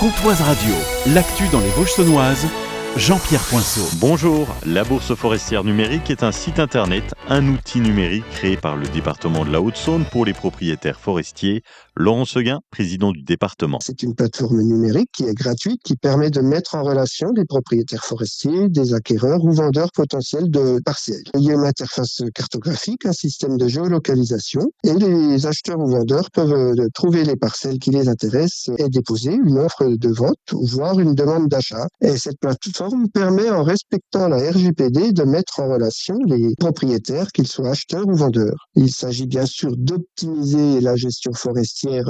Comtoise Radio, l'actu dans les Vosges saunoises, Jean-Pierre Poinceau. Bonjour, la Bourse forestière numérique est un site internet, un outil numérique créé par le département de la Haute-Saône pour les propriétaires forestiers. Laurent Seguin, président du département. C'est une plateforme numérique qui est gratuite, qui permet de mettre en relation des propriétaires forestiers, des acquéreurs ou vendeurs potentiels de parcelles. Il y a une interface cartographique, un système de géolocalisation et les acheteurs ou vendeurs peuvent trouver les parcelles qui les intéressent et déposer une offre de vente ou voire une demande d'achat. Et cette plateforme permet, en respectant la RGPD, de mettre en relation les propriétaires, qu'ils soient acheteurs ou vendeurs. Il s'agit bien sûr d'optimiser la gestion forestière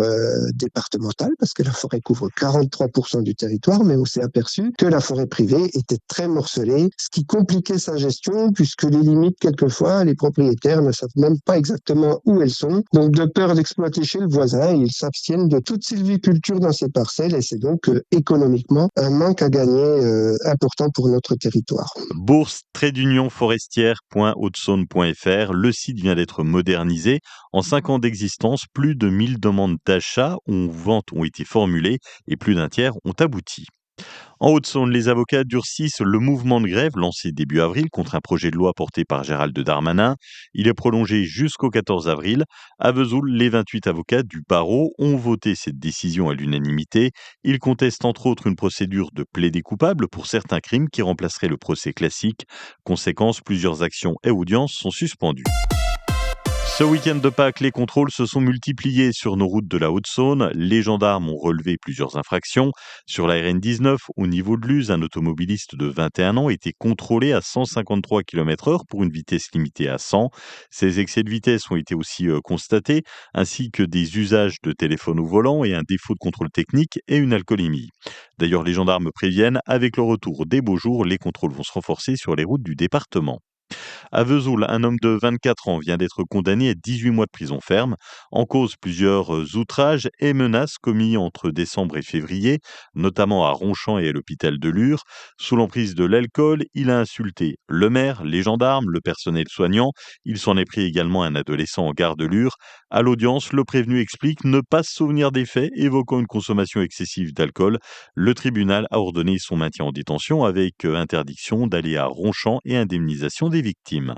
départementale, parce que la forêt couvre 43% du territoire, mais on s'est aperçu que la forêt privée était très morcelée, ce qui compliquait sa gestion, puisque les limites, quelquefois, les propriétaires ne savent même pas exactement où elles sont. Donc, de peur d'exploiter chez le voisin, ils s'abstiennent de toute sylviculture dans ces parcelles, et c'est donc économiquement un manque à gagner important pour notre territoire. Bourse-forestière.hautesaône.fr, le site vient d'être modernisé. En 5 ans d'existence, plus de 1000 demandes d'achat ou vente ont été formulées et plus d'un tiers ont abouti. En Haute-Saône, les avocats durcissent le mouvement de grève lancé début avril contre un projet de loi porté par Gérald Darmanin. Il est prolongé jusqu'au 14 avril. À Vesoul, les 28 avocats du barreau ont voté cette décision à l'unanimité. Ils contestent entre autres une procédure de plaidé coupable pour certains crimes qui remplacerait le procès classique. Conséquence, plusieurs actions et audiences sont suspendues. Ce week-end de Pâques, les contrôles se sont multipliés sur nos routes de la Haute-Saône. Les gendarmes ont relevé plusieurs infractions. Sur la RN 19, au niveau de Luz, un automobiliste de 21 ans était contrôlé à 153 km/h pour une vitesse limitée à 100. Ces excès de vitesse ont été aussi constatés, ainsi que des usages de téléphone au volant et un défaut de contrôle technique et une alcoolémie. D'ailleurs, les gendarmes préviennent, avec le retour des beaux jours, les contrôles vont se renforcer sur les routes du département. À Vesoul, un homme de 24 ans vient d'être condamné à 18 mois de prison ferme. En cause, plusieurs outrages et menaces commis entre décembre et février, notamment à Ronchamp et à l'hôpital de Lure. Sous l'emprise de l'alcool, il a insulté le maire, les gendarmes, le personnel soignant. Il s'en est pris également à un adolescent en gare de Lure. À l'audience, le prévenu explique ne pas se souvenir des faits, évoquant une consommation excessive d'alcool. Le tribunal a ordonné son maintien en détention avec interdiction d'aller à Ronchamp et indemnisation des victimes.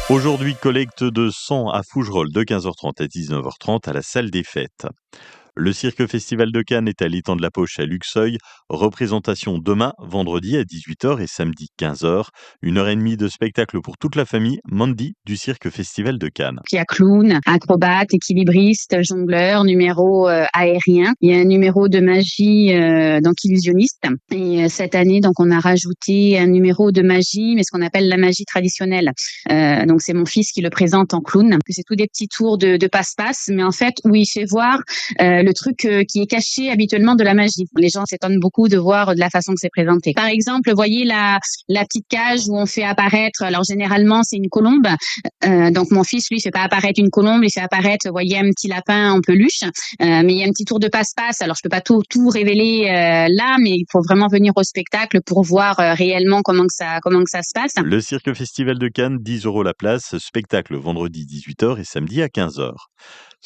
Aujourd'hui, collecte de sang à Fougerolles de 15h30 à 19h30 à la salle des fêtes. Le Cirque Festival de Cannes est à l'étang de la Poche à Luxeuil. Représentation demain, vendredi à 18h et samedi 15h. 1h30 de spectacle pour toute la famille. Mandy du Cirque Festival de Cannes. Il y a clown, acrobate, équilibriste, jongleur, numéro aérien. Il y a un numéro de magie, donc illusionniste. Et cette année, donc on a rajouté un numéro de magie, mais ce qu'on appelle la magie traditionnelle. Donc c'est mon fils qui le présente en clown. C'est tous des petits tours de passe-passe, mais en fait où il fait voir le truc qui est caché habituellement de la magie. Les gens s'étonnent beaucoup de voir de la façon que c'est présenté. Par exemple, voyez la petite cage où on fait apparaître, alors généralement c'est une colombe, donc mon fils lui fait pas apparaître une colombe, il fait apparaître, voyez, un petit lapin en peluche, mais il y a un petit tour de passe-passe, alors je peux pas tout révéler là, mais il faut vraiment venir au spectacle pour voir réellement comment que ça se passe. Le Cirque Festival de Cannes, 10 € la place, spectacle vendredi 18h et samedi à 15h.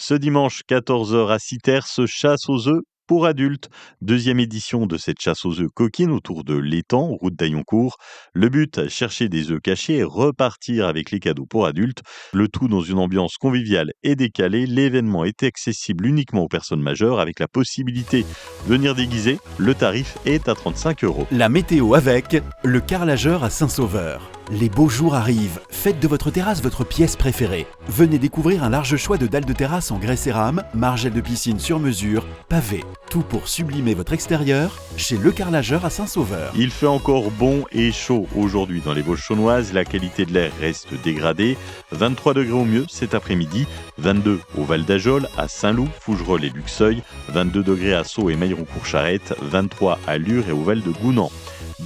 Ce dimanche 14h à Citerre, chasse aux œufs pour adultes. Deuxième édition de cette chasse aux œufs coquine autour de l'étang, route d'Ailloncourt. Le but, chercher des œufs cachés et repartir avec les cadeaux pour adultes. Le tout dans une ambiance conviviale et décalée. L'événement est accessible uniquement aux personnes majeures avec la possibilité de venir déguiser. Le tarif est à 35 €. La météo avec le carrelageur à Saint-Sauveur. Les beaux jours arrivent, faites de votre terrasse votre pièce préférée. Venez découvrir un large choix de dalles de terrasse en grès cérame, margelles de piscine sur mesure, pavés. Tout pour sublimer votre extérieur chez Le Carrelageur à Saint-Sauveur. Il fait encore bon et chaud aujourd'hui dans les Vosges saunoises. La qualité de l'air reste dégradée. 23 degrés au mieux cet après-midi, 22 au Val d'Ajol, à Saint-Loup, Fougerolles et Luxeuil, 22 degrés à Sceaux et Mailleron-Courcharette, 23 à Lure et au Val de Gounan.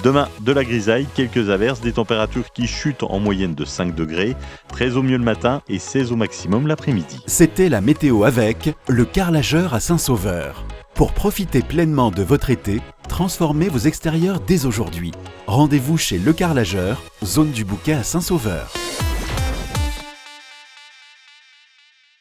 Demain, de la grisaille, quelques averses, des températures qui chutent en moyenne de 5 degrés, 13 au mieux le matin et 16 au maximum l'après-midi. C'était la météo avec le carrelageur à Saint-Sauveur. Pour profiter pleinement de votre été, transformez vos extérieurs dès aujourd'hui. Rendez-vous chez Le Carrelageur, zone du Bouquet à Saint-Sauveur.